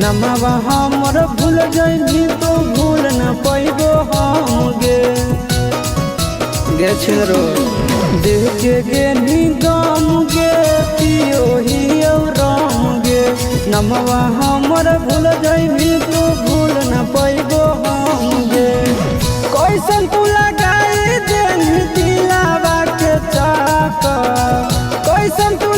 नमवा हमर भूल जाइबी तो भूल न पैबो हम गे छेरो देख के गे निगम गे पियो ही राम गे नमवा हमर भूल जाइबी तो भूल न पैबो हम गे कैसन तू लगाए दे दिलावा के चाक कैसन तू